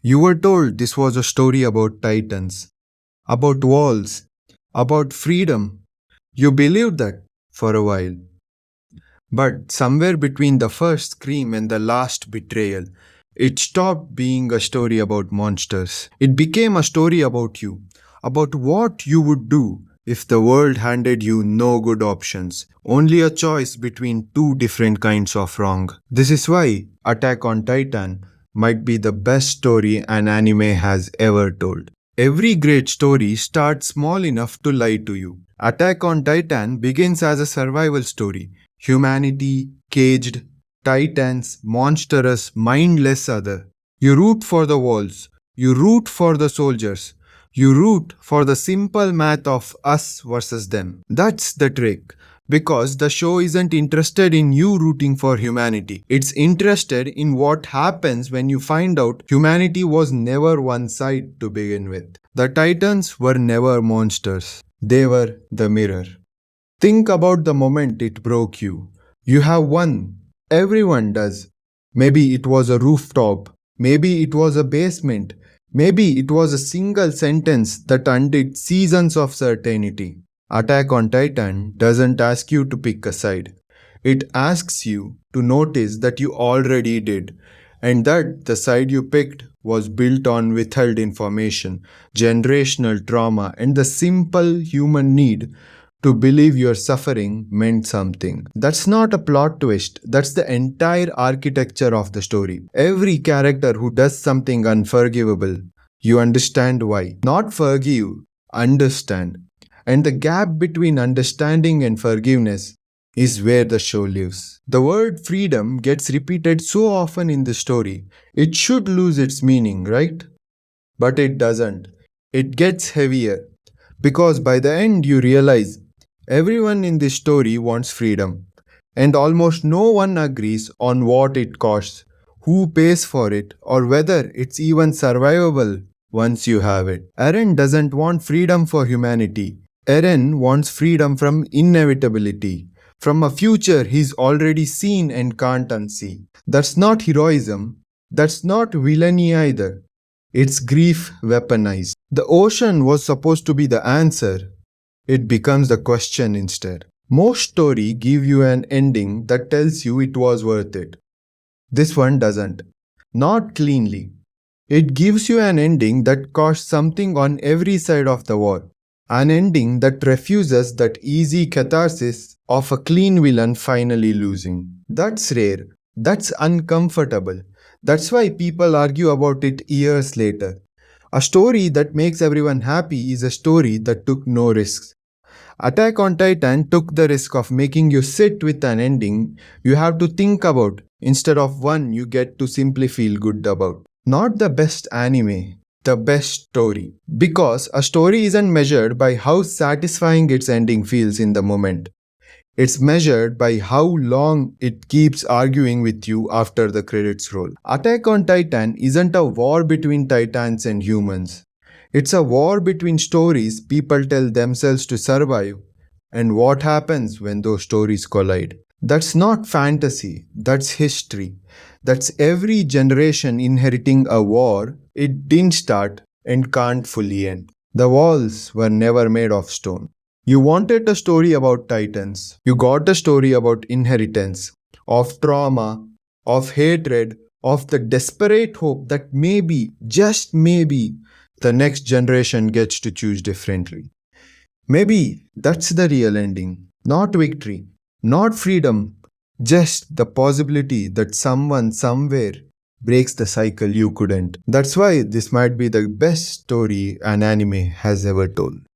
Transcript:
You were told this was a story about titans, about walls, about freedom. You believed that for a while. But somewhere between the first scream and the last betrayal, it stopped being a story about monsters. It became a story about you, about what you would do if the world handed you no good options, only a choice between two different kinds of wrong. This is why Attack on Titan might be the best story an anime has ever told. Every great story starts small enough to lie to you. Attack on Titan begins as a survival story. Humanity, caged, titans, monstrous, mindless other. You root for the walls. You root for the soldiers. You root for the simple math of us versus them. That's the trick. Because the show isn't interested in you rooting for humanity. It's interested in what happens when you find out humanity was never one side to begin with. The Titans were never monsters. They were the mirror. Think about the moment it broke you. You have won. Everyone does. Maybe it was a rooftop. Maybe it was a basement. Maybe it was a single sentence that undid seasons of certainty. Attack on Titan doesn't ask you to pick a side. It asks you to notice that you already did, and that the side you picked was built on withheld information, generational trauma, and the simple human need to believe your suffering meant something. That's not a plot twist, that's the entire architecture of the story. Every character who does something unforgivable, you understand why. Not forgive, understand. And the gap between understanding and forgiveness is where the show lives. The word freedom gets repeated so often in the story, it should lose its meaning, right? But it doesn't. It gets heavier. Because by the end, you realize everyone in this story wants freedom. And almost no one agrees on what it costs, who pays for it, or whether it's even survivable once you have it. Eren doesn't want freedom for humanity. Eren wants freedom from inevitability, from a future he's already seen and can't unsee. That's not heroism. That's not villainy either. It's grief weaponized. The ocean was supposed to be the answer. It becomes the question instead. Most stories give you an ending that tells you it was worth it. This one doesn't. Not cleanly. It gives you an ending that costs something on every side of the war. An ending that refuses that easy catharsis of a clean villain finally losing. That's rare. That's uncomfortable. That's why people argue about it years later. A story that makes everyone happy is a story that took no risks. Attack on Titan took the risk of making you sit with an ending you have to think about instead of one you get to simply feel good about. Not the best anime, the best story. Because a story isn't measured by how satisfying its ending feels in the moment. It's measured by how long it keeps arguing with you after the credits roll. Attack on Titan isn't a war between titans and humans. It's a war between stories people tell themselves to survive and what happens when those stories collide. That's not fantasy, that's history. That's every generation inheriting a war it didn't start and can't fully end. The walls were never made of stone. You wanted a story about titans. You got a story about inheritance, of trauma, of hatred, of the desperate hope that maybe, just maybe, the next generation gets to choose differently. Maybe that's the real ending. Not victory, not freedom, just the possibility that someone somewhere breaks the cycle you couldn't. That's why this might be the best story an anime has ever told.